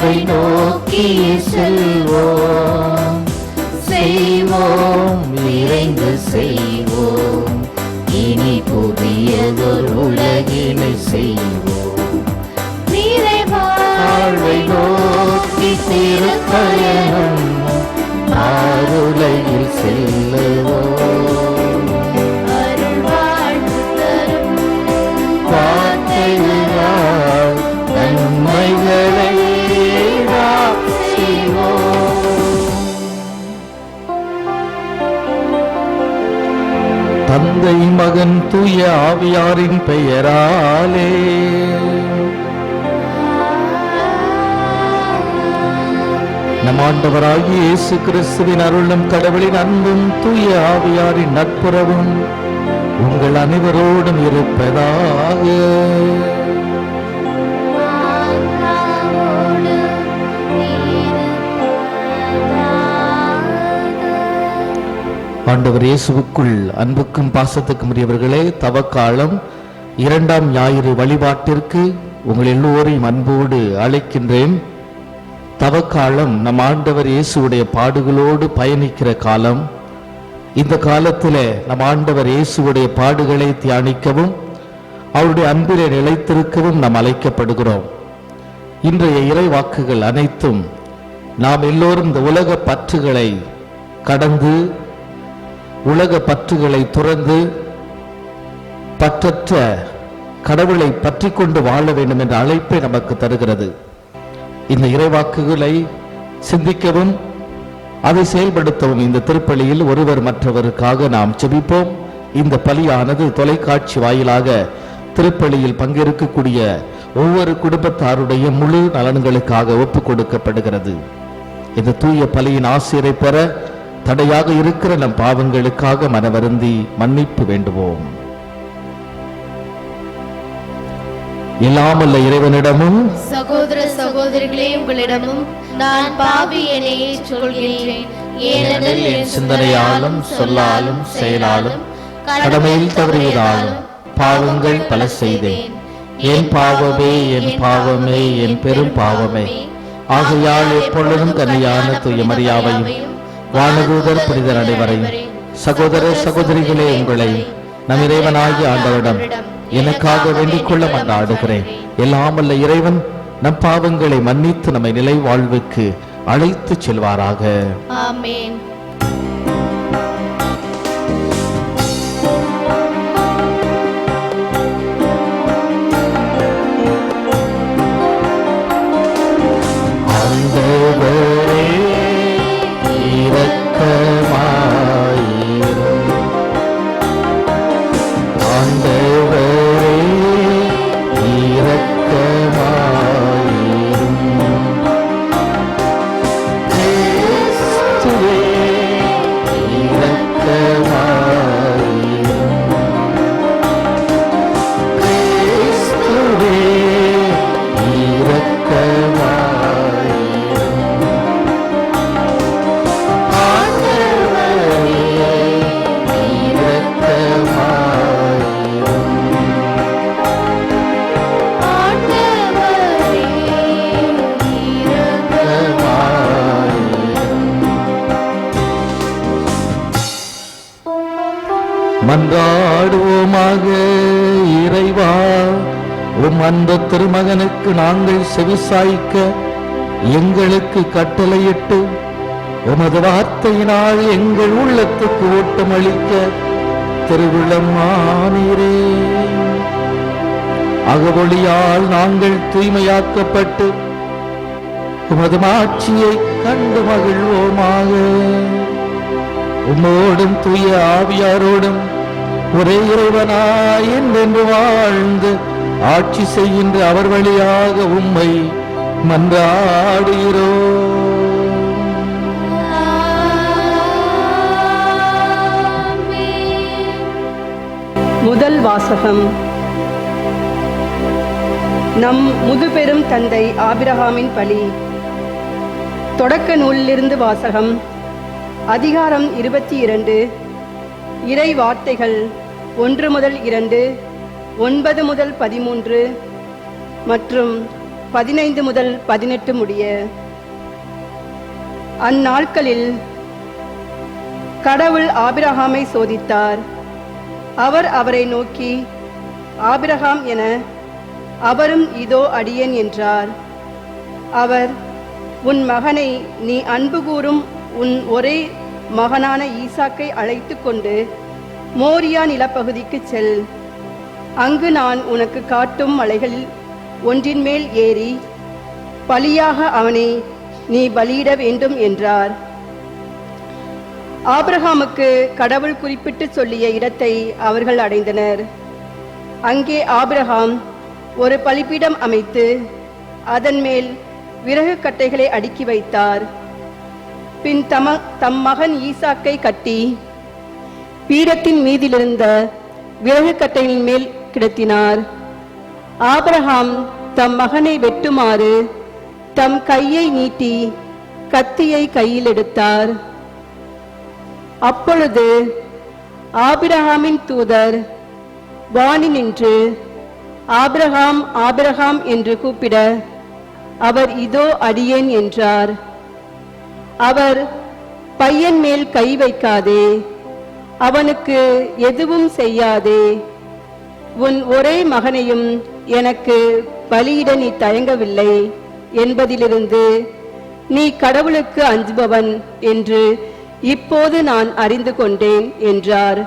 வாழ்வை நோக்கி செல்வோம். செய்வோம், விரைந்து செய்வோம், இனி புதியதொரு உலகினை செய்வோம். வாழ்வை நோக்கி திருப்பயணம் ஆருலையில் செல்லுவோம். வார்த்தைகளால் நன்மைகளை செய்வோம். தந்தை, மகன், தூய ஆவியாரின் பெயராலே. நம் ஆண்டவராகிய இயேசு கிறிஸ்துவின் அருளும் கடவுளின் அன்பும் தூய ஆவியாரின் நட்புறவும் உங்கள் அனைவரோடும் இருப்பதாக. ஆண்டவர் இயேசுவுக்குள் அன்புக்கும் பாசத்துக்கும் உரியவர்களே, தவக்காலம் 2ஆம் ஞாயிறு வழிபாட்டிற்கு உங்கள் எல்லோரையும் அன்போடு அழைக்கின்றேன். தவக்காலம் நம் ஆண்டவர் இயேசுடைய பாடுகளோடு பயணிக்கிற காலம். இந்த காலத்தில் நம் ஆண்டவர் இயேசுடைய பாடுகளை தியானிக்கவும் அவருடைய அன்பிலே நிலைத்திருக்கவும் நாம் அழைக்கப்படுகிறோம். இன்றைய இறைவாக்குகள் அனைத்தும் நாம் எல்லோரும் இந்த உலக பற்றுகளை கடந்து, உலக பற்றுகளை துறந்து, பற்றற்ற கடவுளை பற்றி கொண்டு வாழ வேண்டும் என்ற அழைப்பை நமக்கு தருகிறது. இந்த இறைவாக்குகளை சிந்திக்கவும் அதை செயல்படுத்தவும் இந்த திருப்பலியில் ஒருவர் மற்றவருக்காக நாம் ஜெபிப்போம். இந்த பலியானது தொலைக்காட்சி வாயிலாக திருப்பலியில் பங்கேற்கக்கூடிய ஒவ்வொரு குடும்பத்தாருடைய முழு நலன்களுக்காக ஒப்புக் கொடுக்கப்படுகிறது. இந்த தூய பலியின் ஆசிரை பெற தடையாக இருக்கிற நம் பாவங்களுக்காக மனவருந்தி மன்னிப்பு வேண்டுவோம். இல்லாமல்ல இறைவனிடமும் சகோதர சகோதரிகளே உங்களிடமும் நான் பாவி என்னை சொல்கிறேன். ஏனெனில் என் சிந்தனையாலும் சொல்லாலும் செயலாலும் கடமையில் தவறியதாலும் பாவங்கள் பல செய்தேன். என் பாவமே, என் பாவமே, என் பெரும் பாவமே. ஆகையால் எப்பொழுதும் கன்னியான தூய மரியாவையும் வானதூதர் புனிதர் அனைவரையும் சகோதர சகோதரிகளே உங்களை நம் இறைவனாகிய ஆண்டவரிடம் எனக்காக வேண்டிக் கொள்ள மன்றாடுகிறேன். எல்லாமல்ல இறைவன் நம் பாவங்களை மன்னித்து நம்மை நிலை வாழ்வுக்கு அழைத்து செல்வாராக. ஆமென். மன்றாடுவோமாக. இறைவா, உம் அன்பு திருமகனுக்கு நாங்கள் செவிசாய்க்க எங்களுக்கு கட்டளையிட்டு உமது வார்த்தையினால் எங்கள் உள்ளத்துக்கு ஓட்டம் அளிக்க திருவிழமானீரே. அகவொளியால் நாங்கள் தூய்மையாக்கப்பட்டு உமது மாட்சியை கண்டு மகிழ்வோமாக. உம்மோடும் தூய ஆவியாரோடும் ஒரே இறைவனாய் என்றென்று வாழ்ந்து ஆட்சி செய்கின்ற அவர் வழியாக உம்மை மன்றாடுகிறோம். முதல் வாசகம். நம் முதுபெரும் தந்தை ஆபிரகாமின் பலி. தொடக்க நூலிலிருந்து வாசகம். அதிகாரம் 22. இறை வார்த்தைகள் 1 முதல் 2, 9 முதல் 13 மற்றும் 15 முதல் 18 முடிய. அந்நாட்களில் கடவுள் ஆபிரகாமை சோதித்தார். அவர் அவரை நோக்கி, ஆபிரகாம் என. அவரும் இதோ அடியேன் என்றார். அவர், உன் மகனை, நீ அன்பு கூறும் உன் ஒரே மகனான ஈசாக்கை அழைத்து கொண்டு மோரியா நிலப்பகுதிக்கு செல். அங்கு நான் உனக்கு காட்டும் மலைகளில் ஒன்றின் மேல் ஏறி பலியாக அவனை நீ பலியிட வேண்டும் என்றார். ஆபிரகாமுக்கு கடவுள் குறிப்பிட்டு சொல்லிய இடத்தை அவர்கள் அடைந்தனர். அங்கே ஆபிரகாம் ஒரு பலிபீடம் அமைத்து அதன் மேல் விறகு கட்டைகளை அடுக்கி வைத்தார். பின் தம் மகன் ஈசாக்கை கட்டி பீடத்தின் மீதிலிருந்த விறகு கட்டையின் மேல் கிடத்தினார். ஆபிரகாம் தம் மகனை வெட்டுமாறு தம் கையை நீட்டி கத்தியை கையில் எடுத்தார். அப்பொழுது ஆபிரகாமின் தூதர் வானி நின்று, ஆபிரகாம், ஆபிரகாம் என்று கூப்பிட, அவர் இதோ அடியேன் என்றார். அவர், பையன் மேல் கை வைக்காதே, அவனுக்கு எதுவும் செய்யாதே, உன் ஒரே மகனையும் எனக்கு பலியிட நீ தயங்கவில்லை என்பதிலிருந்து நீ கடவுளுக்கு அஞ்சுபவன் என்று இப்போது நான் அறிந்து கொண்டேன் என்றார்.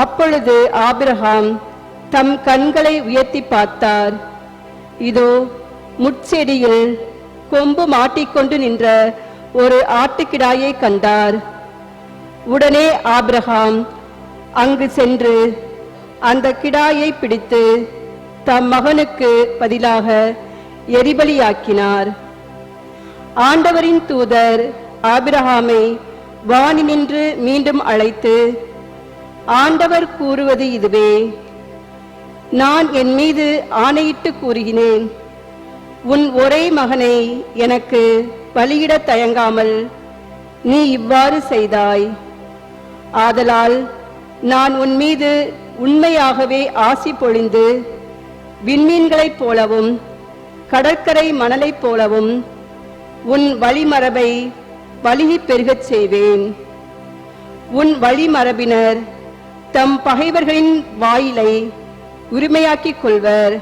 அப்பொழுது ஆபிரகாம் தம் கண்களை உயர்த்தி பார்த்தார். இதோ முட்செடியில் கொம்பு மாட்டிக்கொண்டு நின்ற ஒரு ஆட்டுக்கிடாயை கண்டார். உடனே ஆபிரகாம் அங்கு சென்று அந்த கிடாயை பிடித்து தம் மகனுக்கு பதிலாக எரிபலியாக்கினார். ஆண்டவரின் தூதர் ஆபிரகாமை வானி நின்று மீண்டும் அழைத்து, ஆண்டவர் கூறுவது இதுவே, நான் என் மீது ஆணையிட்டு கூறுகிறேன், உன் ஒரே மகனை எனக்கு பலியிட தயங்காமல் நீ இவ்வாறு செய்தாய். ஆதலால் நான் உன் மீது உண்மையாகவே ஆசி பொழிந்து விண்மீன்களைப் போலவும் கடற்கரை மணலைப் போலவும் உன் வழிமரபை வலிகி பெருகச் செய்வேன். உன் வழிமரபினர் தம் பகைவர்களின் வாயிலை உரிமையாக்கிக் கொள்வர்.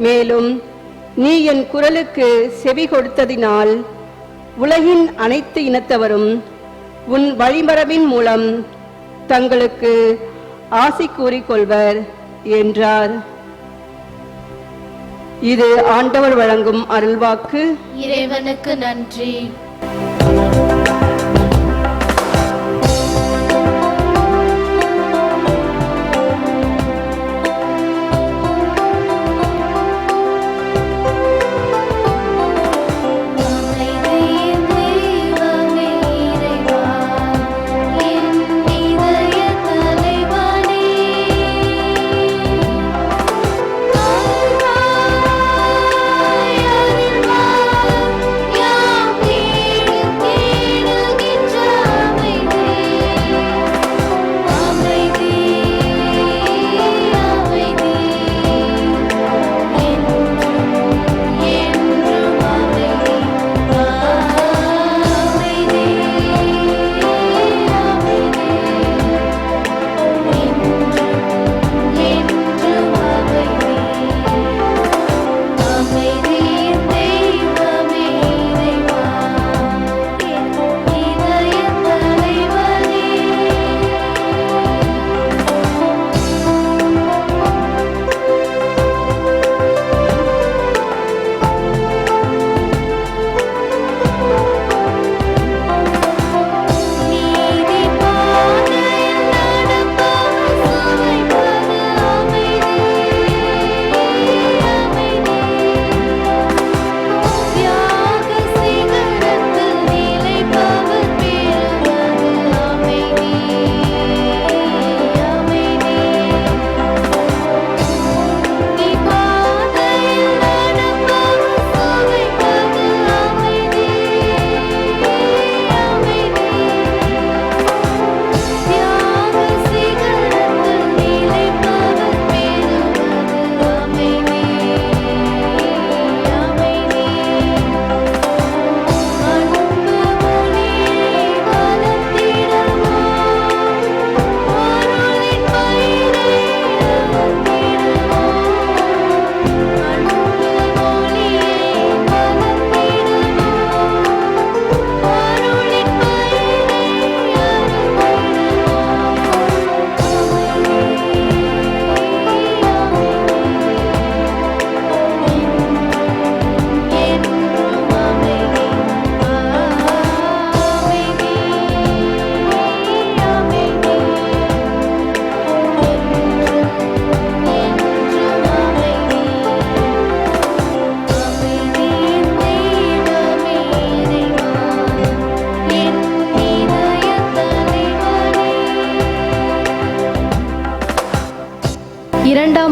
மேலும் நீ என் குரலுக்கு செவி கொடுத்ததினால் உலகின் அனைத்து இனத்தவரும் உன் வழிமரபின் மூலம் தங்களுக்கு ஆசி கூறிக்கொள்வர் என்றார். இது ஆண்டவர் வழங்கும் அருள்வாக்கு. இறைவனுக்கு நன்றி. Yeah.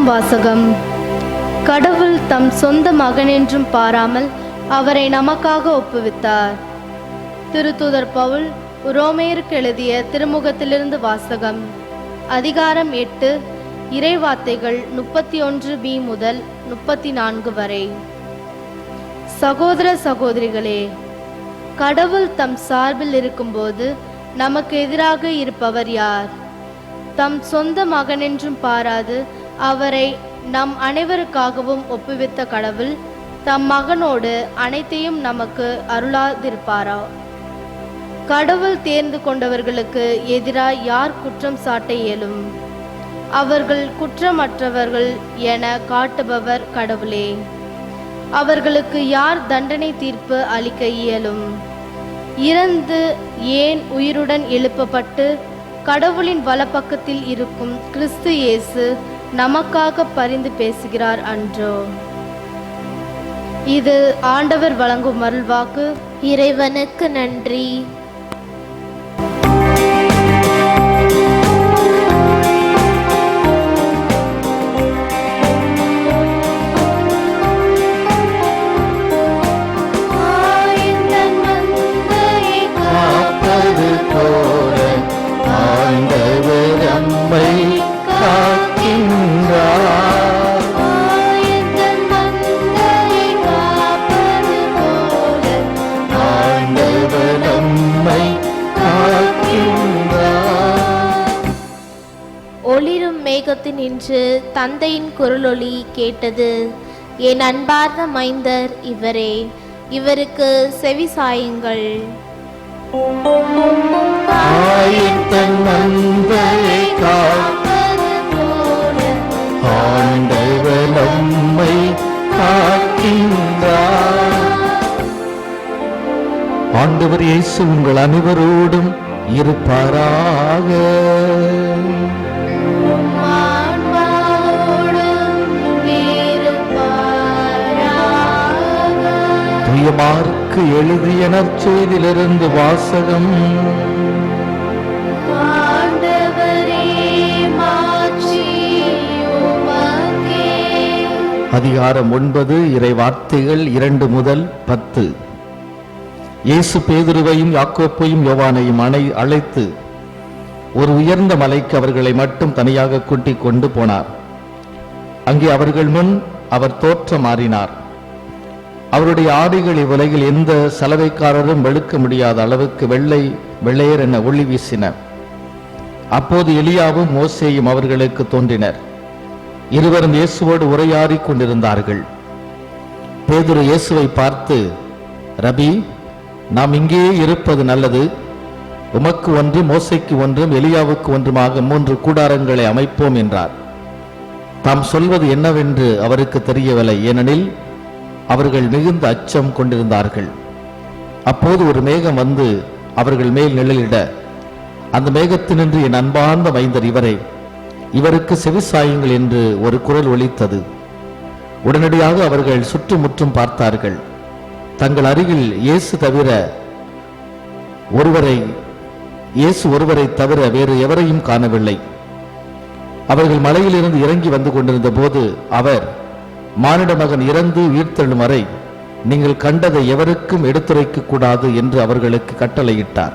வாசகம். கடவுள் தம் சொந்த மகனென்றும் பாராமல் அவரை நமக்காக ஒப்புவித்தார். திருத்தூதர் பவுல் ரோமேயருக்கு எழுதிய திருமுகத்திலிருந்து வாசகம். அதிகாரம் 8, இறைவார்த்தைகள் 31b முதல் 34 வரை. சகோதர சகோதரிகளே, கடவுள் தம் சார்பில் இருக்கும்போது நமக்கு எதிராக இருப்பவர் யார்? தம் சொந்த மகனென்றும் பாராது அவரை நம் அனைவருக்காகவும் ஒப்புவித்த கடவுள் தம் மகனோடு அனைத்தையும் நமக்கு அருளாதிருப்பாரா? கடவுள் தேர்ந்து கொண்டவர்களுக்கு எதிராக யார் குற்றம் சாட்ட இயலும்? அவர்கள் குற்றமற்றவர்கள் என காட்டுபவர் கடவுளே. அவர்களுக்கு யார் தண்டனை தீர்ப்பு அளிக்க இயலும்? இறந்து ஏன் உயிருடன் எழுப்பப்பட்டு கடவுளின் வலப்பக்கத்தில் இருக்கும் கிறிஸ்து இயேசு நமக்காக பரிந்து பேசுகிறார் அன்றோ? இது ஆண்டவர் வழங்கும் அருள்வாக்கு. இறைவனுக்கு நன்றி. ஒளிரும் மேகத்தில் நின்று தந்தையின் குரலொலி கேட்டது. என் அன்பார்ந்த மைந்தர் இவரே, இவருக்கு செவி சாயுங்கள். ஆண்டவர் இயேசு உங்கள் அனைவரோடும் இருப்பாராக. மார்க்கு எழுதிய நற்செய்தியிலிருந்து வாசகம். அதிகாரம் 9, இறை வார்த்தைகள் 2 முதல் 10. இயேசு பேதுருவையும் யாக்கோப்பையும் யோவானையும் அழைத்து ஒரு உயர்ந்த மலைக்கு அவர்களை மட்டும் தனியாக கூட்டிக் கொண்டு போனார். அங்கே அவர்கள் முன் அவர் தோற்றம் மாறினார். அவருடைய ஆடைகள் இவ்வுலகில் எந்த சலவைக்காரரும் வெளுக்க முடியாத அளவுக்கு வெள்ளையர் என ஒளி வீசின. அப்போது எலியாவும் மோசேயும் அவர்களுக்கு தோன்றினர். இருவரும் இயேசுவோடு உரையாடிக் கொண்டிருந்தார்கள். பேதுரு இயேசுவை பார்த்து, ரபி, நாம் இங்கே இருப்பது நல்லது. உமக்கு ஒன்றும், மோசேக்கு ஒன்றும், எலியாவுக்கு ஒன்றுமாக 3 கூடாரங்களை அமைப்போம் என்றார். தாம் சொல்வது என்னவென்று அவருக்கு தெரியவில்லை, ஏனெனில் அவர்கள் மிகுந்த அச்சம் கொண்டிருந்தார்கள். அப்போது ஒரு மேகம் வந்து அவர்கள் மேல் நிழலிட, அந்த மேகத்தினின்று என் அன்பார்ந்த மைந்தர் இவரே, இவருக்கு செவிசாயுங்கள் என்று ஒரு குரல் ஒலித்தது. உடனடியாக அவர்கள் சுற்றுமுற்றும் பார்த்தார்கள். தங்கள் அருகில் இயேசு ஒருவரை தவிர வேறு எவரையும் காணவில்லை. அவர்கள் மலையிலிருந்து இறங்கி வந்து கொண்டிருந்த போது அவர், மானிட மகன் இறந்து உயிர்த்தெழும் வரை நீங்கள் கண்டதை எவருக்கும் எடுத்துரைக்க கூடாது என்று அவர்களுக்கு கட்டளையிட்டார்.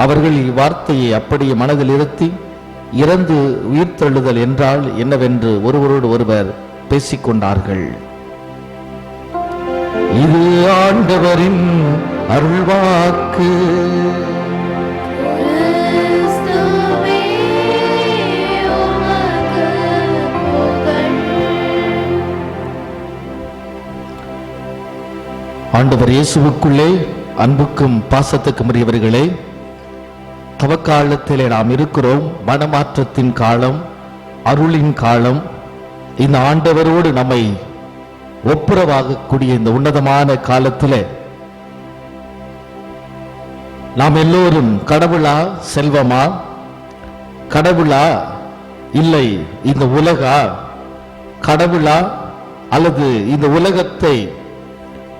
அவர்கள் இவ்வார்த்தையை அப்படியே மனதில் இருத்தி, இறந்து உயிர்த்தெழுதல் என்றால் என்னவென்று ஒருவரோடு ஒருவர் பேசிக்கொண்டார்கள். இது ஆண்டவரின் அருள்வாக்கு. ஆண்டவர் இயேசுவுக்குள்ளே அன்புக்கும் பாசத்துக்கும் உரியவர்களே, தவக்காலத்திலே நாம் இருக்கிறோம். மனமாற்றத்தின் காலம், அருளின் காலம். இந்த ஆண்டவரோடு நம்மை ஒப்புரவாகக்கூடிய இந்த உன்னதமான காலத்தில் நாம் எல்லோரும் கடவுளா, செல்வமா? கடவுளா, இல்லை இந்த உலகா? கடவுளா அல்லது இந்த உலகத்தை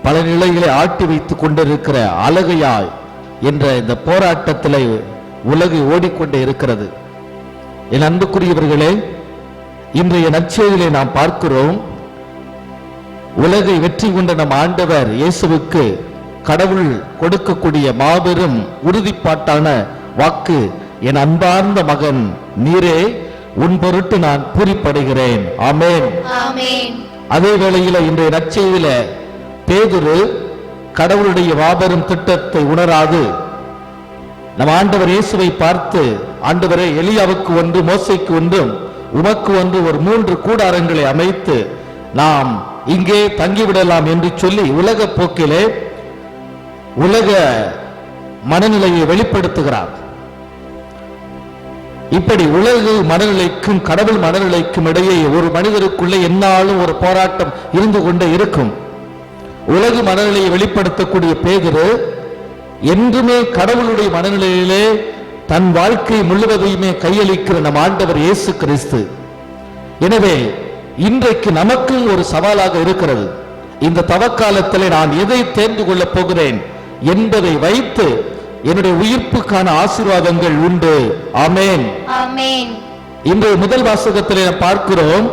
பல நிலைகளை ஆட்டி வைத்துக் கொண்டிருக்கிற அழகையாய் என்ற இந்த போராட்டத்தில் உலகு ஓடிக்கொண்டே இருக்கிறது. என் அன்புக்குரியவர்களே, இன்றைய நற்செய்தியிலே நாம் பார்க்கிறோம், உலகை வெற்றி கொண்ட நம் ஆண்டவர் இயேசுவுக்கு கடவுள் கொடுக்கக்கூடிய மாபெரும் உறுதிப்பாட்டான வாக்கு, என் அன்பார்ந்த மகன் நீரே, உன் பொருட்டு நான் பூரிப்படைகிறேன். ஆமென். ஆமென். அதே வேளையில இன்றைய நற்செய்தியில பேதுரு கடவுளுடைய மாபெரும் திட்டத்தை உணராது நம் ஆண்டவர் இயேசுவை பார்த்து, ஆண்டவரே, எலியாவுக்கு ஒன்று, மோசைக்கு ஒன்றும், உமக்கு ஒன்று, ஒரு 3 கூடாரங்களை அமைத்து நாம் இங்கே தங்கிவிடலாம் என்று சொல்லி உலக போக்கிலே உலக மனநிலையை வெளிப்படுத்துகிறார். இப்படி உலக மனநிலைக்கும் கடவுள் மனநிலைக்கும் இடையே ஒரு மனிதருக்குள்ளே எந்நாளும் ஒரு போராட்டம் இருந்து கொண்டே இருக்கும். உலக மனநிலையை வெளிப்படுத்தக்கூடிய பேதுரு என்றுமே கடவுளுடைய மனநிலையிலே தன் வாழ்க்கை முழுவதையுமே கையளிக்கிற நம் ஆண்டவர் இயேசு கிறிஸ்து. எனவே இன்றைக்கு நமக்கும் ஒரு சவாலாக இருக்கிறது. இந்த தவக்காலத்தில் நான் எதை தேர்ந்து கொள்ளப் போகிறேன் என்பதை வைத்து என்னுடைய உயிர்ப்புக்கான ஆசீர்வாதங்கள் உண்டு. ஆமென். ஆமென். இன்று முதல் வாசகத்திலே நாம் பார்க்கிறோம்,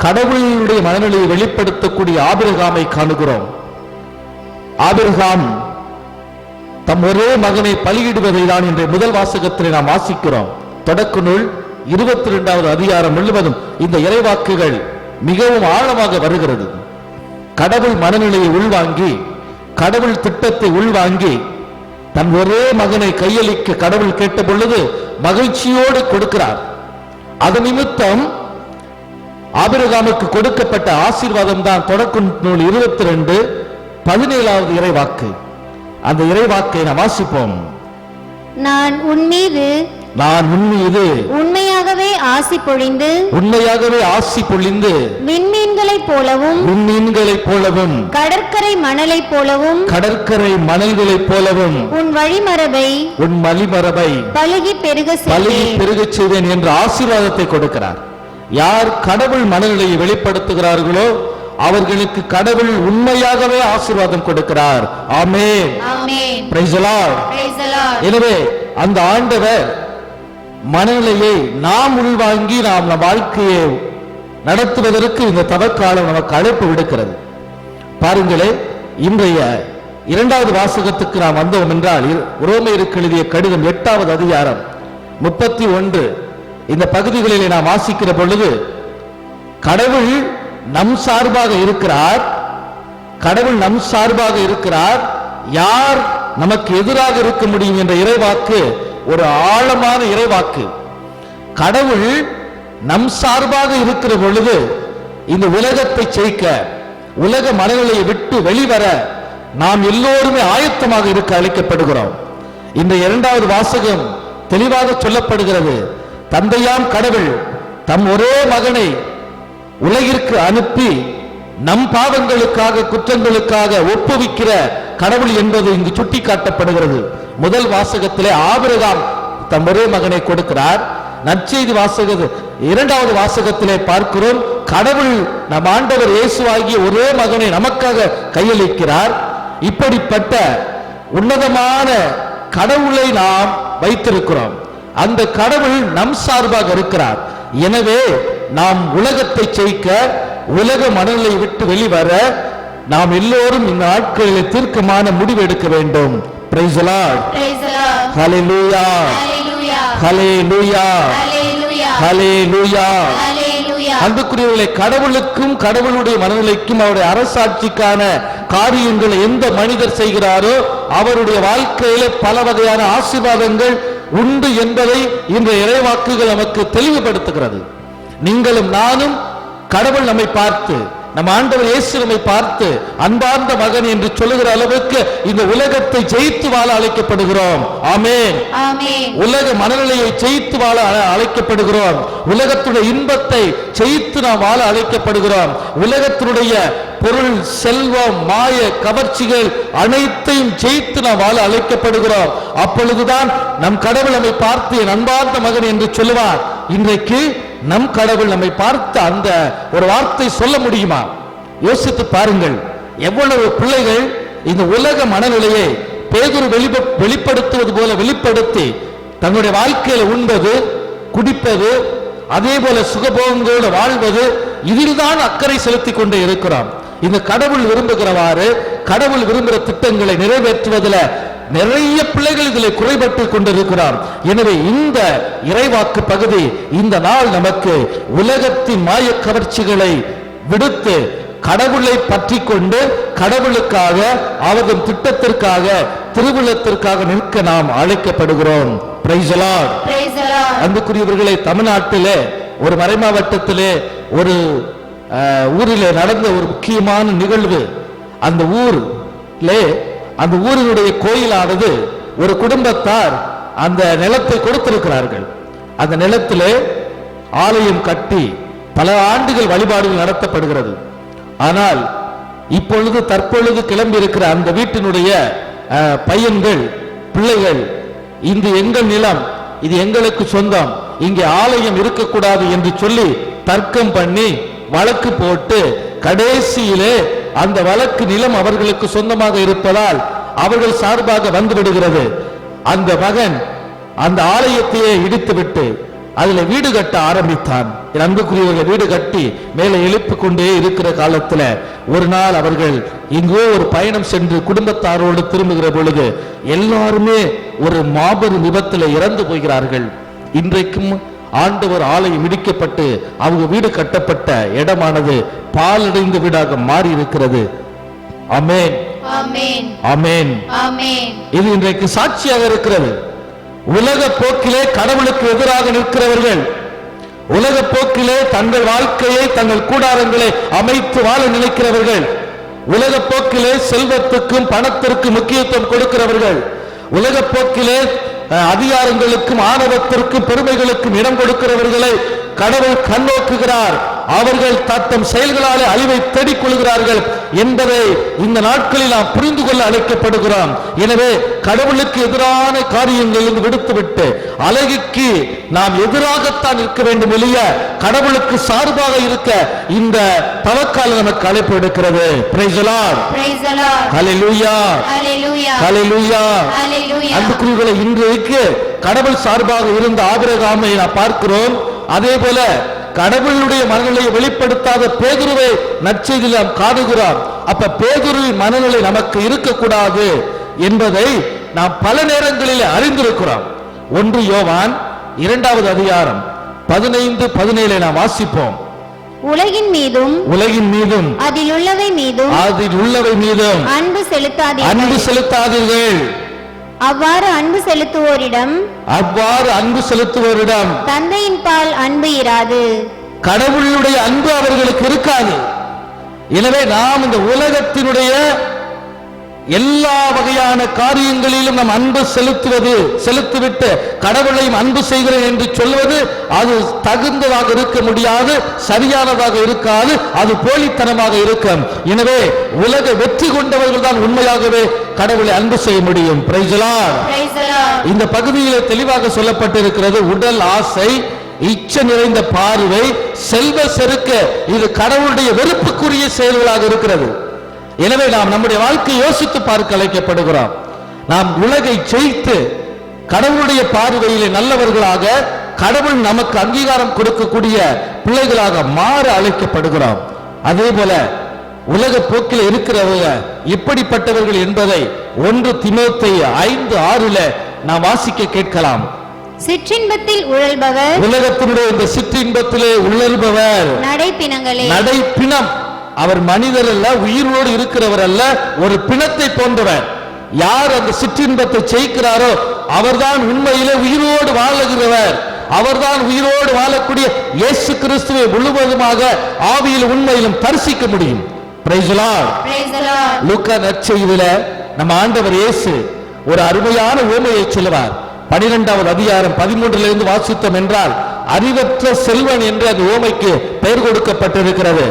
கடவுளுடைய மனநிலையை வெளிப்படுத்தக்கூடிய ஆபிரகாமை காணுகிறோம். ஆபிரகாம் தம் ஒரே மகனை பலியிடுவதை தான் இன்றைய முதல் வாசகத்திலே நாம் வாசிக்கிறோம். தொடக்க நூல் 22வது அதிகாரம் முழுவதும் இந்த இறைவாக்குகள் மிகவும் ஆழமாக வருகிறது. கடவுள் மனநிலையை உள்வாங்கி, கடவுள் திட்டத்தை உள்வாங்கி, தன் ஒரே மகனை கையளிக்க கடவுள் கேட்ட பொழுது மகிழ்ச்சியோடு கொடுக்கிறார். அது நிமித்தம் ஆபிரகாமுக்கு கொடுக்கப்பட்ட ஆசீர்வாதம் தான் தொடக்க நூல் 22:17வது இறைவாக்கு. அந்த இறைவாக்கை நாம் வாசிப்போம். நான் உன் மீது உண்மையாகவே ஆசி பொழிந்து விண்மீன்களைப் போலவும் கடற்கரை மணலைப் போலவும் உன் வழிமரபை பலுகி பெருகச் செய்வேன் என்ற ஆசீர்வாதத்தை கொடுக்கிறார். யார் கடவுள் மனநிலையை வெளிப்படுத்துகிறார்களோ அவர்களுக்கு கடவுள் உண்மையாகவே ஆசீர்வாதம் கொடுக்கிறார். ஆமென். Praise the lord. எனவே அந்த ஆண்டவர் மனநிலையை நாம் உள்வாங்கி நாம் நம் வாழ்க்கையை நடத்துவதற்கு இந்த தவக்காலம் நமக்கு அழைப்பு விடுக்கிறது. பாருங்களே, இன்றைய 2வது வாசகத்துக்கு நாம் வந்தோம் என்றால், ரோமையருக்கு எழுதிய கடிதம் 8வது அதிகாரம் 31 இந்த பகுதிகளிலே நாம் வாசிக்கிற பொழுது, கடவுள் நம் சார்பாக இருக்கிறார், யார் நமக்கு எதிராக இருக்க முடியும் என்ற இறைவாக்கு ஒரு ஆழமான இறைவாக்கு. கடவுள் நம் சார்பாக இருக்கிற பொழுது இந்த உலகத்தை ஜெயிக்க, உலக மனநிலையை விட்டு வெளிவர நாம் எல்லோருமே ஆயத்தமாக இருக்க அழைக்கப்படுகிறோம். இந்த 2வது வாசகம் தெளிவாக சொல்லப்படுகிறது. தந்தையாம் கடவுள் தம் ஒரே மகனை உலகிற்கு அனுப்பி நம் பாவங்களுக்காக, குற்றங்களுக்காக ஒப்புவிக்கிற கடவுள் என்பது இங்கு சுட்டி காட்டப்படுகிறது. முதல் வாசகத்திலே ஆபிரகாம் தம் ஒரே மகனை கொடுக்கிறார். நற்செய்தி வாசக 2வது வாசகத்திலே பார்க்கிறோம், கடவுள் நம் ஆண்டவர் இயேசுவாகிய ஒரே மகனை நமக்காக கையளிக்கிறார். இப்படிப்பட்ட உன்னதமான கடவுளை நாம் வைத்திருக்கிறோம். அந்த கடவுள் நம் சார்பாக இருக்கிறார். எனவே நாம் உலகத்தை ஜெயிக்க, உலக மனநிலை விட்டு வெளிவர நாம் எல்லோரும் இந்த நாட்களில் தீர்க்கமான முடிவு எடுக்க வேண்டும். Praise the lord. Hallelujah. Hallelujah. Hallelujah. அன்புக்குரியவர்களே, கடவுளுக்கும் கடவுளுடைய மனநிலைக்கும் அவருடைய அரசாட்சிக்கான காரியங்களை எந்த மனிதர் செய்கிறாரோ அவருடைய வாழ்க்கையிலே பல வகையான ஆசீர்வாதங்கள் உண்டு என்பதை இன்றைய இறைவாக்குகள் நமக்கு தெளிவுபடுத்துகிறது. நீங்களும் நானும் கடவுள் நம்மை பார்த்து, நம் ஆண்டவர் இயேசு நம்மை பார்த்து அன்பார்ந்த மகன் என்று சொல்லுகிற அளவுக்கு இந்த உலகத்தை ஜெயித்து வாழ அழைக்கப்படுகிறோம். ஆமென். உலக மனநிலையை ஜெயித்து வாழ அழைக்கப்படுகிறோம். உலகத்துடைய இன்பத்தை ஜெயித்து நாம் வாழ அழைக்கப்படுகிறோம். உலகத்தினுடைய பொருள், செல்வம், மாய கவர்ச்சிகள் அனைத்தையும் ஜெயித்து நாம் வாழ அழைக்கப்படுகிறோம். அப்பொழுதுதான் நம் கடவுள் நம்மை பார்த்து என் அன்பார்ந்த மகன் என்று சொல்லுவார். இன்றைக்கு நம் கடவுள் நம்மை பார்த்து அந்த ஒரு வார்த்தை சொல்ல முடியுமா? யோசித்து பாருங்கள். எவ்வளவு பிள்ளைகள் இந்த உலக மனநிலையை பேதுரு வெளிப்படுத்துவது போல வெளிப்படுத்தி தங்களுடைய வாழ்க்கையில உண்பது, குடிப்பது, அதே போல சுகபோகங்களோடு வாழ்வது, இதில்தான் அக்கறை செலுத்திக் கொண்டே இருக்கிறோம். இந்த கடவுள் விரும்புகிறவாறு கடவுள் விரும்புகிற திட்டங்களை நிறைவேற்றுவதில் நிறைய பிள்ளைகள் இதில் குறைபட்டு கொண்டிருக்கிறார். எனவே இந்த இறைவாக்கு பகுதி இந்த நாள் நமக்கு உலகத்தின் மாய கவர்ச்சிகளை விடுத்து கடவுளை பற்றி கொண்டு கடவுளுக்காக அவரது திட்டத்திற்காக திருவுளத்திற்காக நிற்க நாம் அழைக்கப்படுகிறோம். Price the Lord. அன்புக்குரியவர்களே, தமிழ்நாட்டிலே ஒரு மறைமாவட்டத்திலே ஒரு ஊரிலே நடந்த ஒரு முக்கியமான நிகழ்வு. அந்த ஊரினுடைய கோயிலானது ஒரு குடும்பத்தார் அந்த நிலத்தை கொடுத்திருக்கிறார்கள். அந்த நிலத்திலே ஆலயம் கட்டி பல ஆண்டுகள் வழிபாடுகள் நடத்தப்படுகிறது. ஆனால் தற்பொழுது கிளம்பி இருக்கிற அந்த வீட்டினுடைய பையன்கள், பிள்ளைகள், இது எங்கள் நிலம், இது எங்களுக்கு சொந்தம், இங்கே ஆலயம் இருக்கக்கூடாது என்று சொல்லி தர்க்கம் பண்ணி வழக்கு போட்டு கடைசியிலே அந்த வழக்கு நிலம் அவர்களுக்கு சொந்தமாக இருப்பதால் அவர்கள் சார்பாக வந்து விடுகிறது. அந்த மகன் அந்த ஆலயத்தையே இடித்துவிட்டு அதில் வீடு கட்ட ஆரம்பித்தான். அன்புக்குரியவர்கள், வீடு கட்டி மேலே எழுப்பிக் கொண்டே இருக்கிற காலத்தில் ஒரு நாள் அவர்கள் எங்கோ ஒரு பயணம் சென்று குடும்பத்தாரோடு திரும்புகிற பொழுது எல்லாருமே ஒரு மாபெரும் விபத்தில் இறந்து போகிறார்கள். இன்றைக்கும் ஆண்டவர் ஆலயம் இடிக்கப்பட்டு அவங்க வீடு கட்டப்பட்ட இடமானது பாலடைந்த வீடாக மாறி இருக்கிறது. ஆமென், ஆமென், ஆமென், ஆமென். இது இன்றைக்கு சாட்சியாக இருக்கிறது. உலக போக்கிலே கடவுளுக்கு எதிராக நிற்கிறவர்கள், உலக போக்கிலே தங்கள் வாழ்க்கையை தங்கள் கூடாரங்களை அமைத்து வாழ நினைக்கிறவர்கள், உலக போக்கிலே செல்வத்துக்கும் பணத்திற்கும் முக்கியத்துவம் கொடுக்கிறவர்கள், உலக போக்கிலே அதிகாரங்களுக்கும் ஆணவத்திற்கும் பெருமைகளுக்கும் இடம் கொடுக்கிறவர்களை கடவுள் கண்ணோக்குகிறார். அவர்கள் தத்தம் செயல்களாலே அழிவை தேடிக் கொள்கிறார்கள் என்பதை இந்த நாட்களில் நாம் புரிந்து கொள்ள அழைக்கப்படுகிறோம். எனவே கடவுளுக்கு எதிரான காரியங்களில் விடுத்துவிட்டு அழகிக்கு நாம் எதிராகத்தான் இருக்க வேண்டும், இல்லைய கடவுளுக்கு சார்பாக இருக்க இந்த தவக்காலம் நமக்கு அழைப்பு எடுக்கிறது. Praise the lord. Hallelujah, hallelujah, hallelujah. அன்புக்குரியவர்களே, இன்றைக்கு கடவுள் சார்பாக இருந்த ஆபிரகாமை நாம் பார்க்கிறோம். அதே போல கடவுளுடைய மனநிலையை வெளிப்படுத்தாத பேதுருவை நற்செய்தியில் நாம் காணுகிறோம். அப்ப பேதுருவின் மனநிலை நமக்கு இருக்கக்கூடாது என்பதை நாம் பல நேரங்களில் அறிந்திருக்கிறோம். 1 யோவான் 2வது அதிகாரம் 15-17 நாம் வாசிப்போம். உலகின் மீதும் அதில் உள்ளவை மீதும் அன்பு செலுத்தாதீர்கள். அவ்வாறு அன்பு செலுத்துவோரிடம் தந்தையின் பால் அன்பு இராது. கடவுளுடைய அன்பு அவர்களுக்கு இருக்காது. எனவே நாம் இந்த உலகத்தினுடைய எல்லா வகையான காரியங்களிலும் நாம் அன்பு செலுத்திவிட்டு கடவுளையும் அன்பு செய்கிறேன் என்று சொல்வது அது தகுந்ததாக இருக்க முடியாது, சரியானதாக இருக்காது, அது போலித்தனமாக இருக்கும். எனவே உலக வெற்றி கொண்டவர்கள் தான் உண்மையாகவே கடவுளை அன்பு செய்ய முடியும். Price the Lord. இந்த பகுதியில் தெளிவாக சொல்லப்பட்டிருக்கிறது, உடல் ஆசை, இச்சை நிறைந்த பார்வை, செல்வ செருக்கு, இது கடவுளுடைய வெறுப்புக்குரிய செயல்களாக இருக்கிறது. எனவே நாம் நம்முடைய வாழ்க்கையை யோசித்து பார்க்க அழைக்கப்படுகிறோம். நாம் உலகை ஜெயித்து கடவுளுடைய பார்வையிலே நல்லவர்களாக, கடவுள் நமக்கு அங்கீகாரம் கொடுக்கக்கூடிய பிள்ளைகளாக மாற அழைக்கப்படுகிறோம். அதே போல உலக போக்கில் இருக்கிறவங்க எப்படிப்பட்டவர்கள் என்பதை 1 தீமோத்தேயு 5:6 நாம் வாசிக்க கேட்கலாம். சிற்றின்பத்தில் உழல்பவர், உலகத்தினுடைய இந்த சிற்றின்பத்திலே உழல்பவர் நடைப்பிணம். அவர் மனிதர் அல்ல, உயிரோடு இருக்கிறவர் அல்ல, ஒரு பிணத்தை போன்றவர். யார் அந்த சிற்றின்பத்தை ஜெயிக்கிறாரோ அவர்தான் உண்மையிலே உயிரோடு வாழுகிறவர். அவர்தான் உயிரோடு வாழக்கூடிய இயேசு கிறிஸ்துவை முழுவதுமாக ஆவியில் உண்மையிலும் தரிசிக்க முடியும். Price the Lord. லூக்கா நற்செய்தியில நம்ம ஆண்டவர் இயேசு ஒரு அருமையான உவமையை சொல்லுவார். 12வது அதிகாரம் 13 வாசித்தோம் என்றால், அறிவற்ற செல்வன் என்று அந்த உவமைக்கு பெயர் கொடுக்கப்பட்டிருக்கிறது.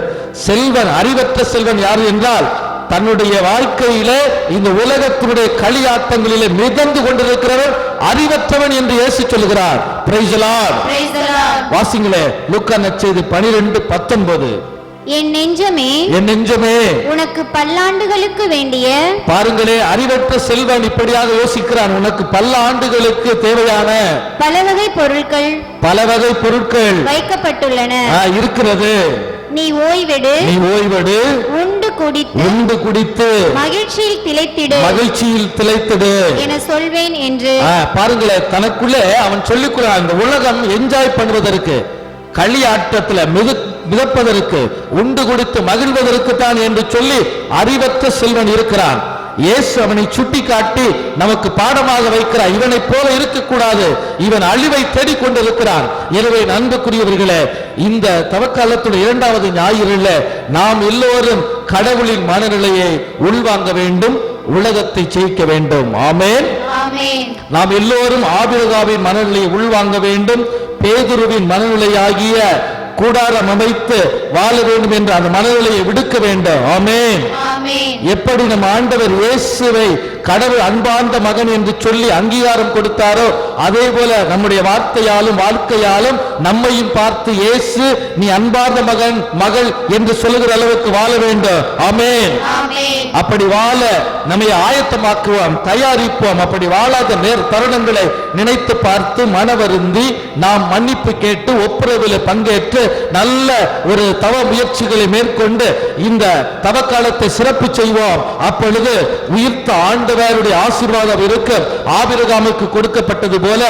செல்வன், அறிவற்ற செல்வன் யார் என்றால், தன்னுடைய வாழ்க்கையிலே இந்த உலகத்தினுடைய களியாட்டங்களிலே மிதந்து கொண்டிருக்கிறவர் அறிவற்றவன் என்று இயேசு சொல்கிறார். Price the Lord. வாசிங்களே, லூக்கா நற்செய்தி 12:19. என் நெஞ்சமே என் நெஞ்சமே உனக்கு பல்லாண்டுகளுக்கு வேண்டிய, பாருங்களே, அறிவற்ற செல்வன் இப்படியாக யோசிக்கிறான். உனக்கு பல ஆண்டுகளுக்கு தேவையான பல வகை பொருட்கள் பல வகை பொருட்கள் வைக்கப்பட்டுள்ளன. இருக்கிறது. நீ ஓய்வெடு, நீ ஓய்வெடு, உண்டு குடித்து மகிழ்ச்சியில் திளைத்திடு என சொல்வேன் என்று. பாருங்களேன், தனக்குள்ளே அவன் சொல்லிக்கொள்ளான். இந்த உலகம் என்ஜாய் பண்ணுவதற்கு, களியாட்டத்துல மிதப்பதற்கு, உண்டு குடித்து மகிழ்வதற்கு தான் என்று சொல்லி அறிவற்ற செல்வன் இருக்கிறான். இயேசு அவனை சுட்டி காட்டி நமக்கு பாடமாக வைக்கிறார். இவனை போல இருக்கக்கூடாது, இவன் அழிவை தேடிக்கொண்டிருக்கிறான். எனவே அன்புக்குரியவர்களே, இந்த தவக்காலத்துடைய 2வது ஞாயிறில் நாம் எல்லோரும் கடவுளின் மனநிலையை உள்வாங்க வேண்டும், உலகத்தை ஜெயிக்க வேண்டும். ஆமென். நாம் எல்லோரும் ஆபிரகாமின் மனநிலையை உள்வாங்க வேண்டும், பேதுருவின் மனநிலையாகிய கூடாரம் அமைத்து வாழ வேண்டும் என்ற அந்த மனநிலையை விடுக்க வேண்டும். ஆமென். எப்படி நம் ஆண்டவர் இயேசுவை கடவுள் அன்பார்ந்த மகன் என்று சொல்லி அங்கீகாரம் கொடுத்தாரோ, அதே போல நம்முடைய வார்த்தையாலும் வாழ்க்கையாலும் நம்மையும் பார்த்து இயேசு நீ அன்பார்ந்த மகன் மகள் என்று சொல்லுகிற அளவுக்கு வாழ வேண்டும். ஆமென். அப்படி வாழ நம்மை ஆயத்தமாக்குவோம், தயாரிப்போம். அப்படி வாழாத தருணங்களை நினைத்து பார்த்து மனவருந்தி நாம் மன்னிப்பு கேட்டு ஒப்புரவில் பங்கேற்று நல்ல ஒரு தவ முயற்சிகளை மேற்கொண்டு இந்த தவக்காலத்தை சிறப்பு செய்வோம். அப்பொழுது உயிர்த்த ஆண்டவருடைய ஆசீர்வாதம் இருக்க ஆபிரகாமுக்கு கொடுக்கப்பட்டது போல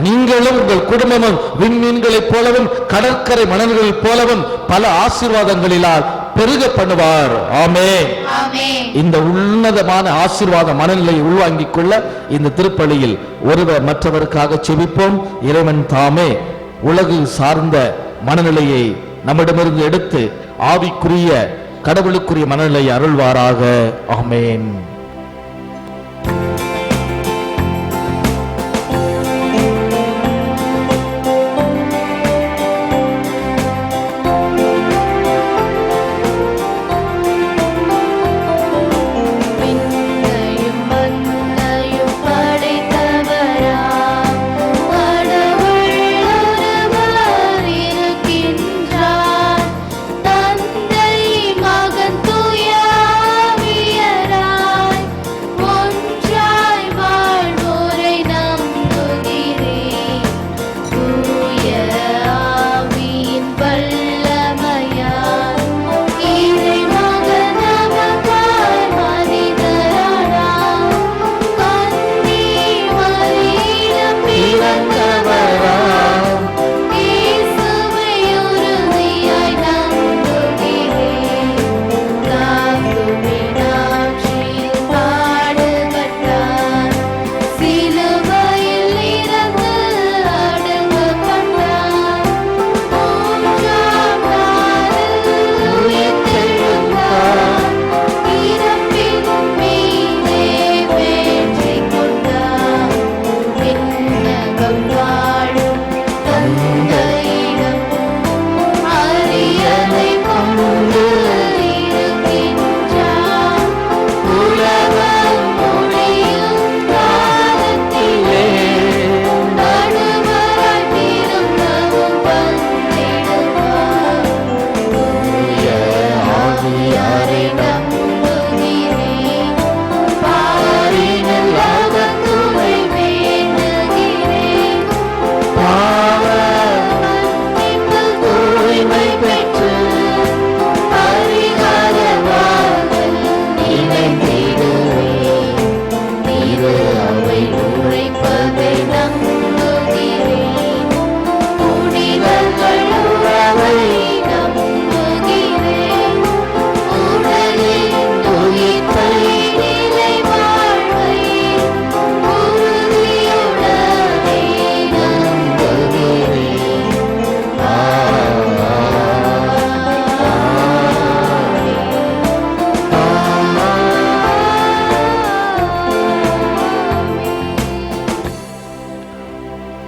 நீங்களும் உங்கள் குடும்பமும் விண்மீன்களைப் போலவும் கடற்கரை மணல்களைப் போலவும் பல ஆசீர்வாதங்களினால் பெருக பண்ணுவார். ஆமென். இந்த உன்னதமான ஆசீர்வாத மனநிலையை உள்வாங்கிக் கொள்ள இந்த திருப்பலியில் ஒருவர் மற்றவருக்காக செபிப்போம். இறைவன் தாமே உலகு சார்ந்த மனநிலையை நம்மிடமிருந்து எடுத்து ஆவிக்குரிய கடவுளுக்குரிய மனநிலையை அருள்வாராக. ஆமென்.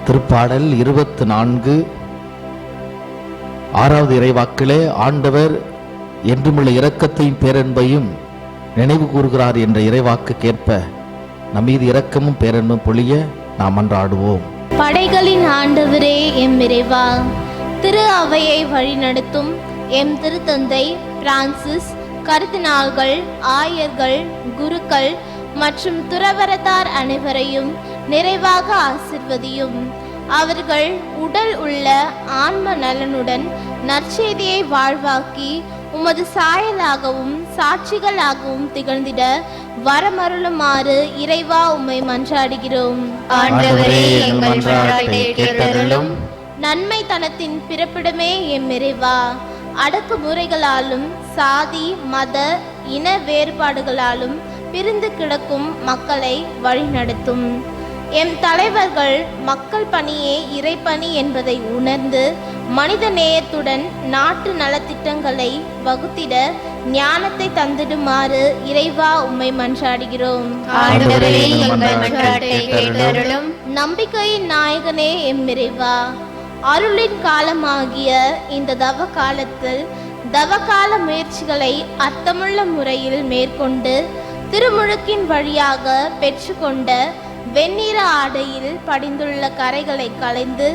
திருப்பாடல் 24 6வது இறைவாக்கிலே ஆண்டவர் என்றுமுள்ள இரக்கத்தையும் பேரன்பையும் நினைவு கூறுகிறார் என்ற இறைவாக்குக்கேற்ப நம் மீது இரக்கமும் பேரன்பும் பொழிய நாம் மன்றாடுவோம். படைகளின் ஆண்டவரே எம் இறைவா, திரு அவையை வழிநடத்தும் எம் திருத்தந்தை பிரான்சிஸ், கர்தினால்கள், ஆயர்கள், குருக்கள் மற்றும் துறவரத்தார் அனைவரையும் நிறைவாக ஆசிர்வதியும். அவர்கள் உடல் உள்ள ஆன்ம நலனுடன் நற்செய்தியை வாழ்வாக்கி உமது சாயலாகவும் சாட்சிகளாகவும் திகழ்ந்திட வரமருளுமாறு இறைவா உம்மை மன்றாடுகிறோம். ஆண்டவரே, எங்கள் மன்றாட்டை கேட்டருளும். நன்மை தனத்தின் பிறப்பிடமே எம் இறைவா, அடக்குமுறைகளாலும் சாதி மத இன வேறுபாடுகளாலும் பிரிந்து கிடக்கும் மக்களை வழிநடத்தும். எம் தலைவர்கள் மக்கள் பணியே இறைப்பணி என்பதை உணர்ந்து மனித நேயத்துடன் நாட்டு நலத்திட்டங்களை வகுத்திட ஞானத்தை தந்திடுமாறு இறைவா உம்மை மன்றாடுகிறோம். ஆண்டவரே, எங்கள் மன்றாட்டை கேட்டருளும். நம்பிக்கையின் நாயகனே எம் இறைவா, அருளின் காலமாகிய இந்த தவ காலத்தில் தவகால முயற்சிகளை அர்த்தமுள்ள முறையில் மேற்கொண்டு திருமுழுக்கின் வழியாக பெற்றுக்கொண்ட வெண்ணிற ஆடையில் படிந்துள்ள கரைகளை களைந்து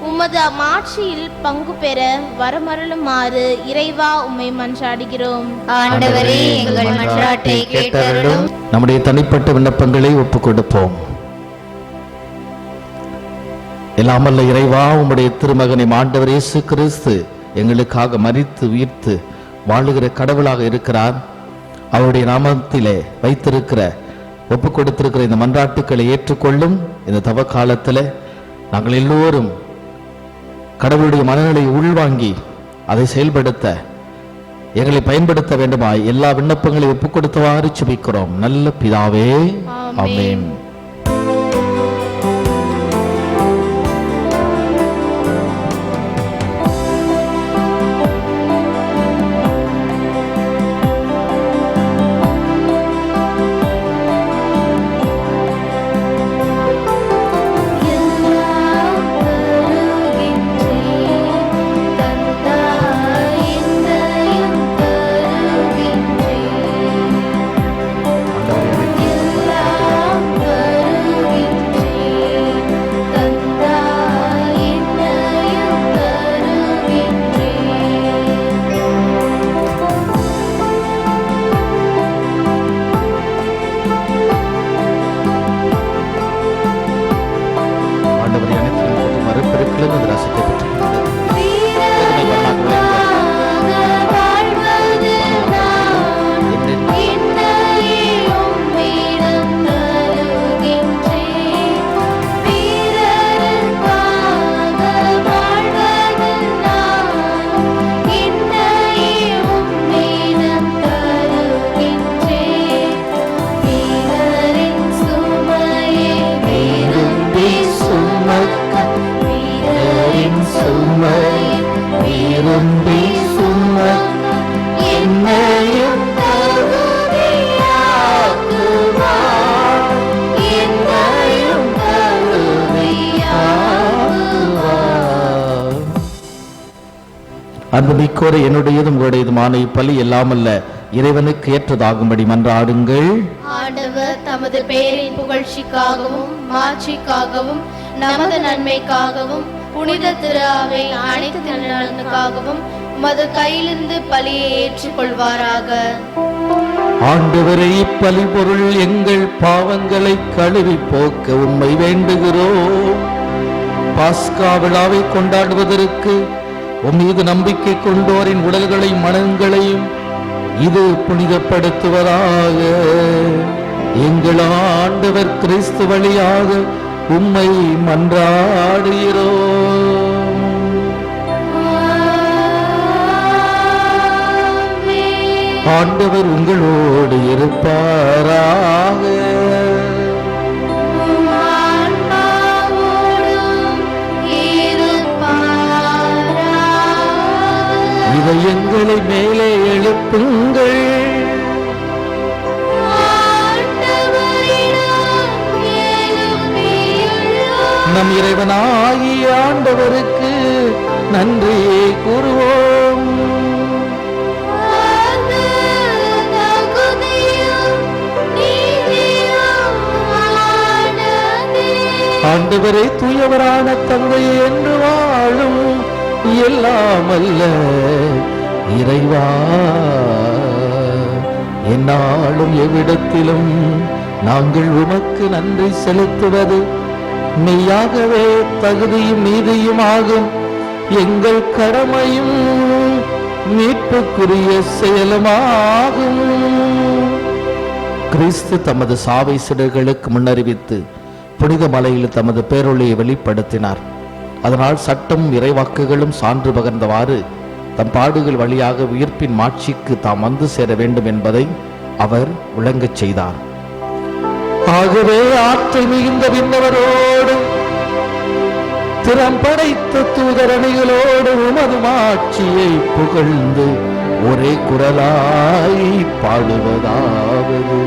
உமது மாட்சியில் பங்கு பெற வரமருளுமாறு இறைவா உம்மை மன்றாடுகிறோம். ஆண்டவரே, எங்கள் மன்றாட்டை கேட்டருளும். நம்முடைய தனிப்பட்ட விண்ணப்பங்களை ஒப்புக் கொடுப்போம். எல்லாமல்ல இறைவா, உம்முடைய திருமகனை ஆண்டவர் இயேசு கிறிஸ்து எங்களுக்காக மரித்து உயிர்த்து வாழுகிற கடவுளாக இருக்கிறார். அவருடைய நாமத்திலே வைத்திருக்கிற ஒப்பு கொடுத்திருக்கிற இந்த மன்றாட்டுக்களை ஏற்றுக்கொள்ளும் இந்த தவ காலத்தில் நாங்கள் எல்லோரும் கடவுளுடைய மனநிலையை உள்வாங்கி அதை செயல்படுத்த எங்களை பயன்படுத்த வேண்டுமாய் எல்லா விண்ணப்பங்களையும் ஒப்பு கொடுத்தவாறு ஜெபிக்கிறோம். நல்ல பிதாவே, ஆமென். அன்புமிக்கோரை என்னுடையதும் உங்களுடையதுமான இப்பலி எல்லாமல்ல இறைவனுக்கு ஏற்றதாகும்படி மன்றாடுங்கள். ஆண்டவர் தமது பெயரின் புகழ்ச்சிக்காகவும் மாட்சிக்காகவும் நமது நன்மைக்காகவும் புனித திரு அவை அனைத்து நலனுக்காகவும் உமது கையிலிருந்து பலியை ஏற்றுக்கொள்வாராக. ஆண்டவரை, இப்பலி பொருள் எங்கள் பாவங்களை கழுவி போக்க உம்மை வேண்டுகிறோம். பாஸ்கா விழாவை கொண்டாடுவதற்கு உம்மீது நம்பிக்கை கொண்டோரின் உடல்களையும் மனங்களையும் இது புனிதப்படுத்துவதாக. எங்கள் ஆண்டவர் கிறிஸ்து வழியாக உம்மை மன்றாடுகிறோம். ஆண்டவர் உங்களோடு இருப்பாராக. இதயங்களை மேலே எழுப்புங்கள். நம் இறைவனாகிய ஆண்டவருக்கு நன்றியை கூறுவோம். ஆண்டவரே, தூயவரான தந்தை என்று வாழும் எல்லாமல்ல இறைவா, என்னாலும் எவ்விடத்திலும் நாங்கள் உமக்கு நன்றி செலுத்துவது மெய்யாகவே தகுதியும் நீதியுமாகும். எங்கள் கடமையும் மீட்புக்குரிய செயலுமாகும். கிறிஸ்து தமது சாவை சிடர்களுக்கு முன்னறிவித்து புனித மலையில் தமது பேரொளியை வெளிப்படுத்தினார். அதனால் சட்டம் இறைவாக்குகளும் சான்று பகர்ந்தவாறு தம் பாடுகள் வழியாக உயிர்ப்பின் மாட்சிக்கு தாம் வந்து சேர வேண்டும் என்பதை அவர் விளங்கச் செய்தார். ஆகவே ஆற்றல் மிகுந்த விண்ணவரோடு திறம் படைத்த தூதரணிகளோடு உமது மாட்சியை புகழ்ந்து ஒரே குரலாய் பாடுவதாவது: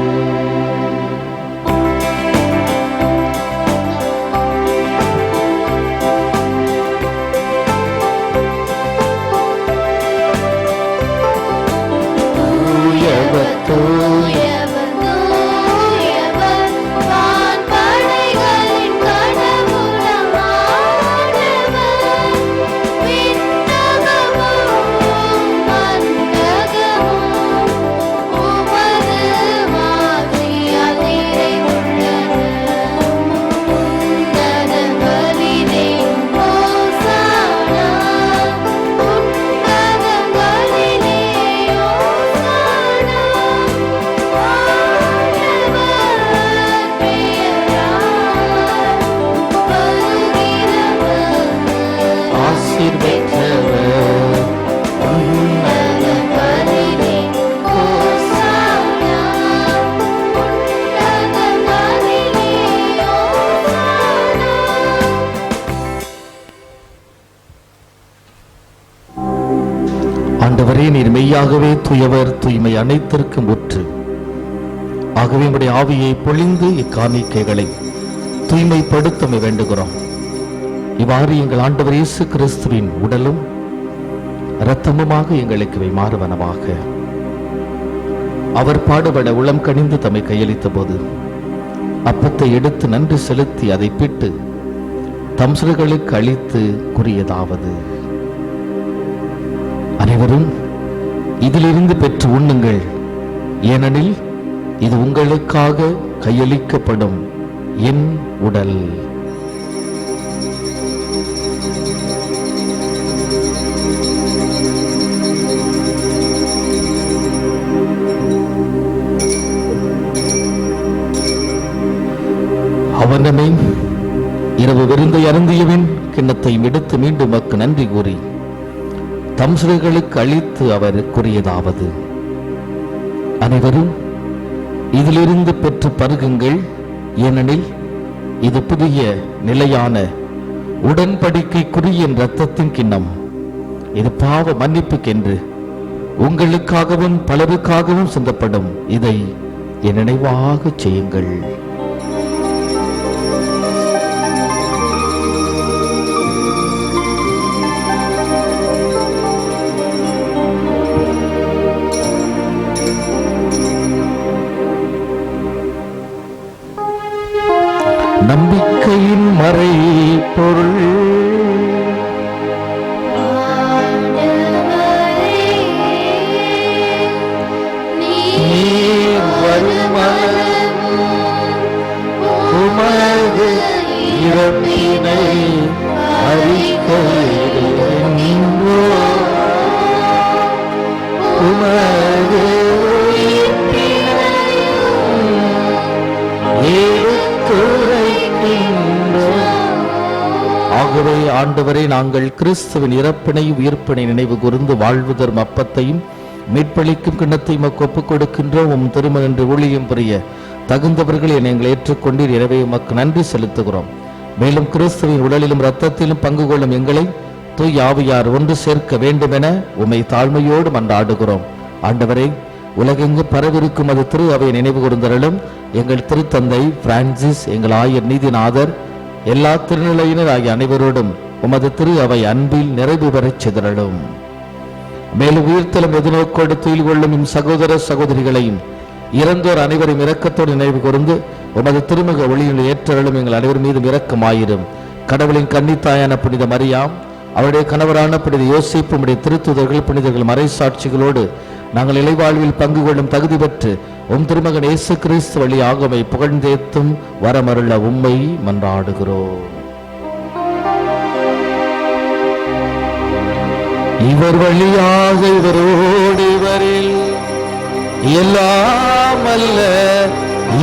ஆண்டவரே, நீர் மெய்யாகவே தூயவர், தூய்மை அனைத்திற்கும் ஊற்று. ஆகவே உம்முடைய ஆவியை பொழிந்து இக்காணிக்கைகளை தூய்மைப்படுத்த வேண்டுகிறோம். இவ்வாறு எங்கள் ஆண்டவர் இயேசு கிறிஸ்துவின் உடலும் இரத்தமுமாக எங்களுக்கு இவை மாறுவனவாக. அவர் பாடுபட உளம் கனிந்து தம்மை கையளித்த போது அப்பத்தை எடுத்து நன்றி செலுத்தி அதை பிட்டு தம் சிறுகளுக்கு அளித்து கூறியதாவது: அனைவரும் இதிலிருந்து பெற்று உண்ணுங்கள், ஏனெனில் இது உங்களுக்காக கையளிக்கப்படும் என் உடல். அவனமே இரவு விருந்தை அருந்தியவன் கிண்ணத்தையும் எடுத்து மீண்டும் மக்கு நன்றி கூறி தம் சிறுகளுக்கு அளித்து அவர் கூறியதாவது: அனைவரும் இதிலிருந்து பெற்று பருகுங்கள், ஏனெனில் இது புதிய நிலையான உடன்படிக்கைக்குரிய இரத்தத்தின் கிண்ணம். இது பாவ மன்னிப்புக்கென்று உங்களுக்காகவும் பலருக்காகவும் சிந்தப்படும். இதை என் நினைவாக செய்யுங்கள். நம்பிக்கையின் மறை பொருள் நீர் வருமளவும் உமது இறப்பினை அறிக்கையிடுகின்றோம். உமது ஆகவே ஆண்டவரே, நாங்கள் கிறிஸ்துவின் இறப்பினை உயிர்ப்பினை நினைவு கூர்ந்து வாழ்வு தரும் அப்பத்தையும் மீட்பளிக்கும் கிண்ணத்தையும் ஒப்புக் கொடுக்கின்றோம். உம் திருமணன்று ஊழியம் புரிய தகுந்தவர்கள் என எங்களை ஏற்றுக்கொண்டீர். எனவே உமக்கு நன்றி செலுத்துகிறோம். மேலும் கிறிஸ்துவின் உடலிலும் இரத்தத்திலும் பங்கு கொள்ளும் எங்களை தூய் ஆவியார் ஒன்று சேர்க்க வேண்டும் என உம்மை தாழ்மையோடு மன்றாடுகிறோம். ஆண்டவரே, உலகெங்கு பரவிருக்கும் அது திரு அவை நினைவு கூர்ந்தருளும். எங்கள் திருத்தந்தை பிரான்சிஸ், எங்கள் ஆயர் நீதிநாதர், எல்லா திருநிலையினர் ஆகிய அனைவரோடும் உமது திரு அவை அன்பில் நிறைவு பெறச் சிதறலும். மேலும் உயிர்த்தலும் எதிர்நோக்கோடு துயில் கொள்ளும் இம் சகோதர சகோதரிகளையும் இறந்தோர் அனைவரும் இரக்கத்தோடு நினைவு கூர்ந்து உமது திருமுக ஒளியில் ஏற்றருளும். எங்கள் அனைவர் மீதும் இரக்கமாயிரும். கடவுளின் கன்னித்தாயான புனித மரியாம், அவருடைய கணவரான புனித யோசேப்பு, உம்முடைய திருத்துதர்கள், புனிதர்கள், மறைசாட்சிகளோடு நாங்கள் இலைவாழ்வில் பங்கு கொள்ளும் தகுதி பெற்று உம் திருமகன் இயேசு கிறிஸ்து வழியாக உம்மை புகழ்ந்தேத்தும் வரமருள உம்மை மன்றாடுகிறோம். இவர் வழியாக இவரோடு இவரில் எல்லாம் அல்ல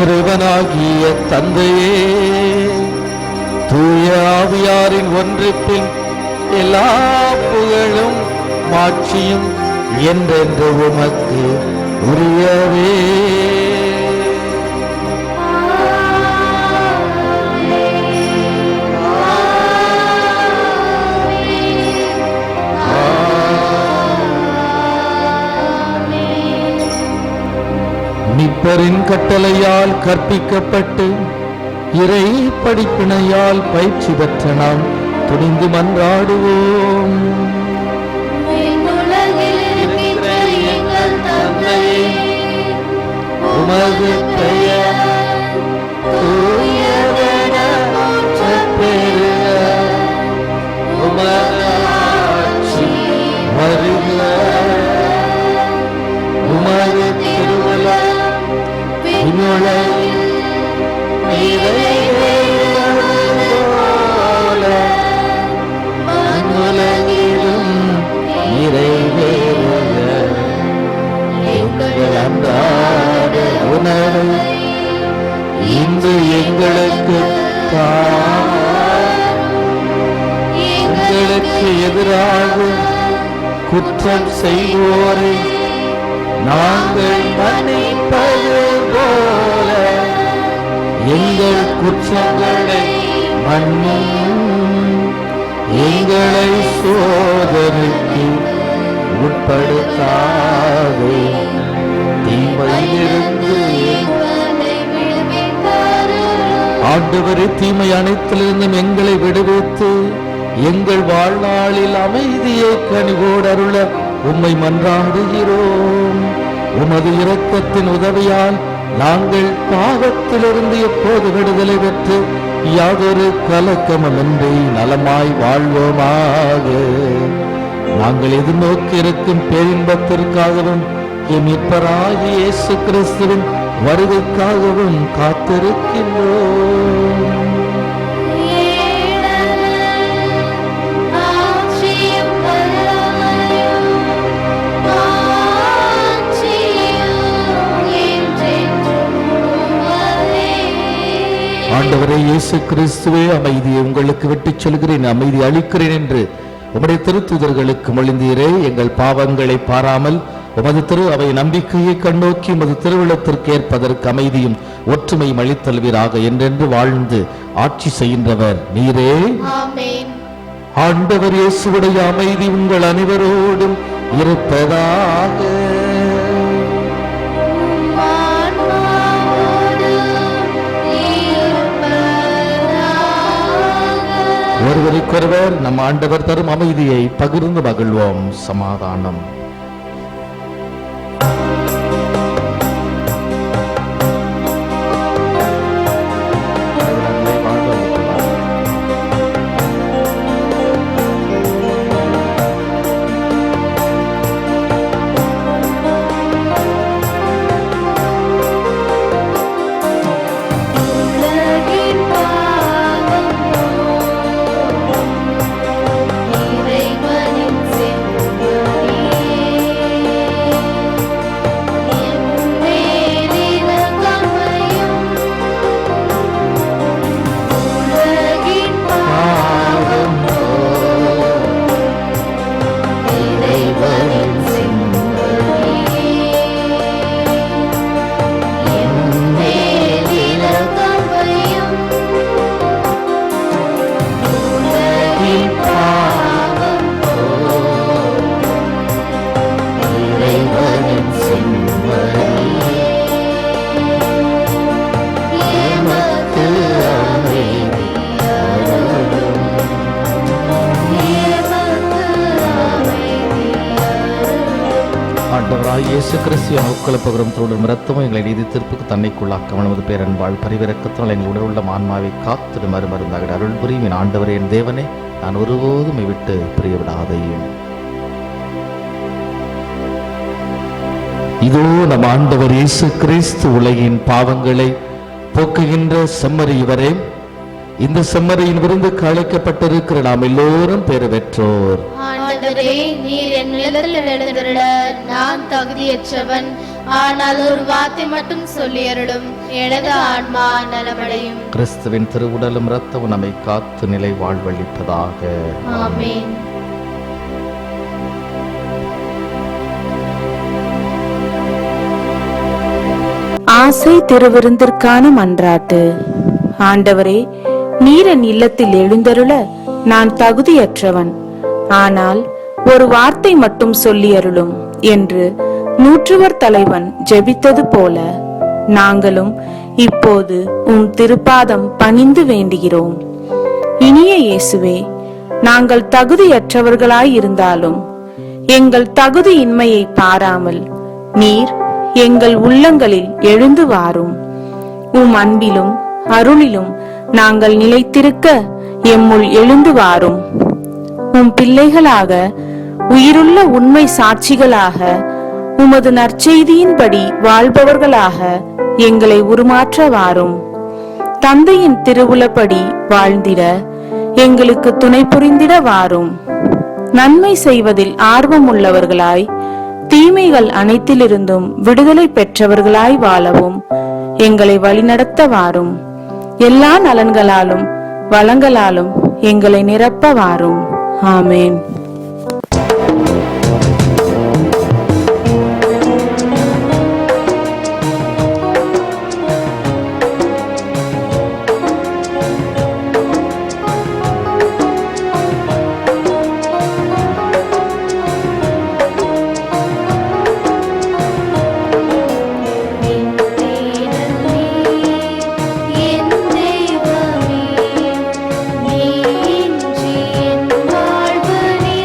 இறைவனாகிய தந்தையே, தூய ஆவியாரின் ஒன்றிப்பில் எல்லா புகழும் மாட்சியும் என்றென்று உமக்கு உரியவே. மீட்பரின் கட்டளையால் கற்பிக்கப்பட்டு இறை படிப்பினையால் பயிற்சி பெற்ற நாம் துணிந்து மன்றாடுவோம். உமது பெயர் தூயதென போற்றப் பெறுக. உமது ஆட்சி வருக. உமது திருவுளம் விண்ணுலகில் நிறைவேறுவது போல மண்ணுலகிலும் நிறைவேறுக. எங்கள் அன்றாட உணவை இன்று எங்களுக்கு எங்களுக்கு எதிராக குற்றம் செய்வோரை நாங்கள் மன்னிப்பது போல எங்கள் குற்றங்களை மன்னியும். எங்களை சோதனைக்கு உட்படுத்தாதே, தீமையிலிருந்து ஆண்டவரே, தீமை அனைத்திலிருந்தும் எங்களை விடுவித்து எங்கள் வாழ்நாளில் அமைதியை கனிவோடு அருள உம்மை மன்றாடுகிறோம். உமது இரக்கத்தின் உதவியால் நாங்கள் பாவத்திலிருந்து எப்போது விடுதலை பெற்று யாதொரு கலக்கமின்றி நலமாய் வாழ்வோமாக. நாங்கள் எதிர்நோக்கி இருக்கும் பேரின்பத்திற்காகவும் எம் மீட்பராகிய இயேசு கிறிஸ்துவின் வருகைக்காகவும் காத்திருக்கின்றோம். ஆண்டவரே இயேசு கிறிஸ்துவே, அமைதியை உங்களுக்கு விட்டுச் செல்கிறேன், அமைதி அளிக்கிறேன் என்று உம்முடைய திருத்தூதர்களுக்கு மொழிந்தீரே. எங்கள் பாவங்களை பாராமல் உமது திரு அவை நம்பிக்கையை கண்ணோக்கி உமது திருவிழத்திற்கு ஏற்பதற்கு அமைதியும் ஒற்றுமையும் அளித்தல்வீராக என்றென்று வாழ்ந்து ஆட்சி செய்கின்றவர் நீரே. ஆண்டவர் இயேசுவுடைய அமைதி உங்கள் அனைவரோடும் இருப்பதாக. ஒருவருக்கொருவர் நம் ஆண்டவர் தரும் அமைதியை பகிர்ந்து மகிழ்வோம். சமாதானம். இறைவனின் செம்மொழியே இயேசு கிறிஸ்து நோக்கலப்பகரும் தோடும் இரத்தமும் எங்களை நீதி தீர்ப்புக்கு தன்னைக்குள்ளாக்க நமது பேரன்பாள் பரிவிறக்கத்தால் எங்கள் உடல் உள்ள ஆன்மாவை காத்திடு மறுமருந்தாக அருள் புரியும் என் ஆண்டவரே என் தேவனே, நான் ஒருபோதும் விட்டு பிரியவிடாதையும். இதோ நம் ஆண்டவர் இயேசு கிறிஸ்து உலகின் பாவங்களை போக்குகின்ற செம்மறி இவரே. இந்த செம்மறியின் விருந்துக்கு அழைக்கப்பட்டிருக்கிற நாம் எல்லோரும் பேறு பெற்றோர். ஆண்டவரே, நீர் என் நிலத்தில் எழுந்திருட நான் தகுதியற்றவன். ஆனால் ஒரு வார்த்தை மட்டும் சொல்லி அருளும், எனது ஆன்மா நலமடையும். கிறிஸ்துவின் திருவுடலும் இரத்தமும் நம்மை காத்து நிலை வாழ்வளிப்பதாக. ஆமென். ஆசை திருவிருந்திற்கான மன்றாட்டு. ஆண்டவரே, நீர் என் இல்லத்தில் எழுந்தருள நான் தகுதியற்றவன். ஆனால் ஒரு வார்த்தை மட்டும் சொல்லி அருளும் என்று நூற்றுவர் தலைவன் ஜெபித்தது போல நாங்களும் இப்போது உம் திருப்பாதம் பணிந்து வேண்டுகிறோம். இனிய இயேசுவே, நாங்கள் தகுதியற்றவர்களாயிருந்தாலும் எங்கள் தகுதியின்மையை பாராமல் நீர் எங்கள் உள்ளங்களில் எழுந்து வாரும். உம் அன்பிலும் அருளிலும் நாங்கள் நிலைத்திருக்க எம்முள் எழுந்து வாரும். உம் பிள்ளைகளாக, உயிருள்ள உண்மை சாட்சிகளாக, உமது நற்செய்தியின்படி வாழ்பவர்களாக எங்களை உருமாற்ற வாரும். தந்தையின் திருவுளப்படி வாழ்ந்திட எங்களுக்கு துணை புரிந்திட வாரும். நன்மை செய்வதில் ஆர்வம் உள்ளவர்களாய், தீமைகள் அனைத்திலிருந்தும் விடுதலை பெற்றவர்களாய் வாழவும் எங்களை வழிநடத்த வாரும். எல்லா நலன்களாலும் வளங்களாலும் எங்களை நிரப்ப வாரும். ஆமென். என் தெய்வமே, நீ இன்றி என் வாழ்வு நீ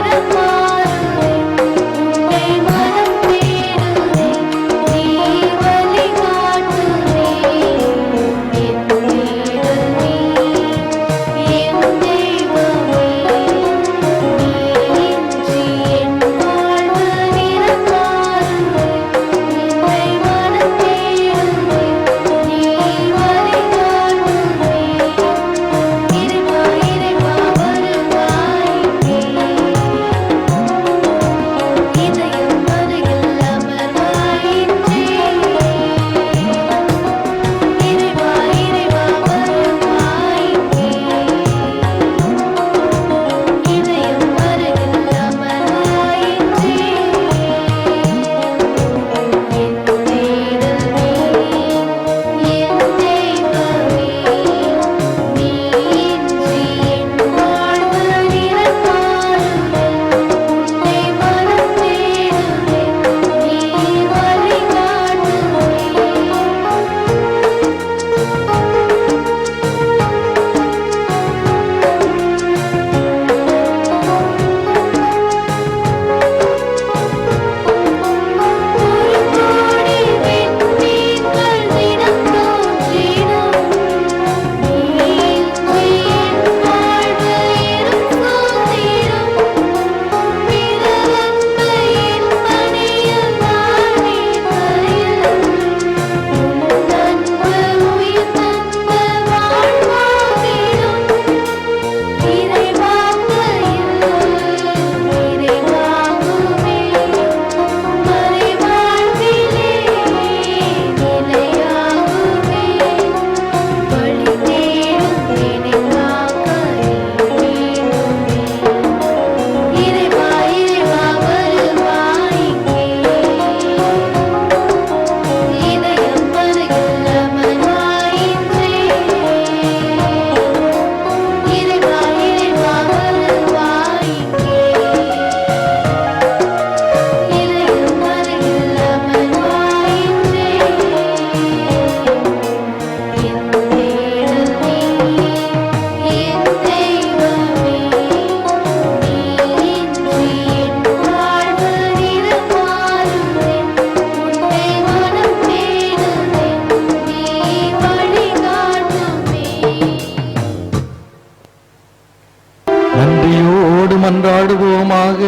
மன்றாடுவோமாக.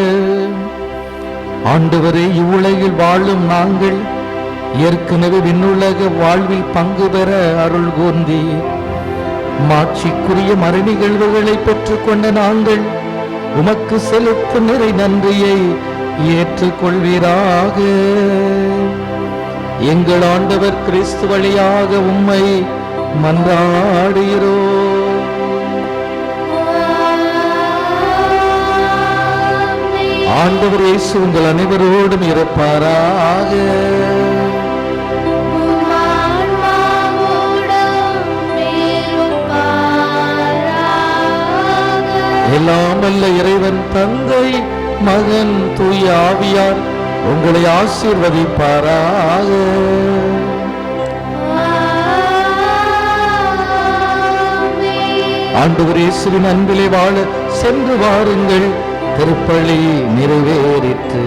ஆண்டவரே, இவ்வுலகில் வாழும் நாங்கள் ஏற்கனவே விண்ணுலக வாழ்வில் பங்கு பெற அருள் கூர்ந்தி மாட்சிக்குரிய மறை நிகழ்வுகளை பெற்றுக்கொண்ட நாங்கள் உமக்கு செலுத்தும் நிறை நன்றியை ஏற்றுக்கொள்வீராக. எங்கள் ஆண்டவர் கிறிஸ்து வழியாக உம்மை மன்றாடுகிறோம். ஆண்டவர் இயேசு உங்கள் அனைவரோடும் இருப்பாராக. எல்லாம் வல்ல இறைவன் தந்தை, மகன், தூய ஆவியார் உங்களை ஆசீர்வதிப்பாராக. ஆண்டவர் இயேசுவின் அன்பிலே வாழ சென்று வாருங்கள். திருப்பலி நிறைவேறிற்று.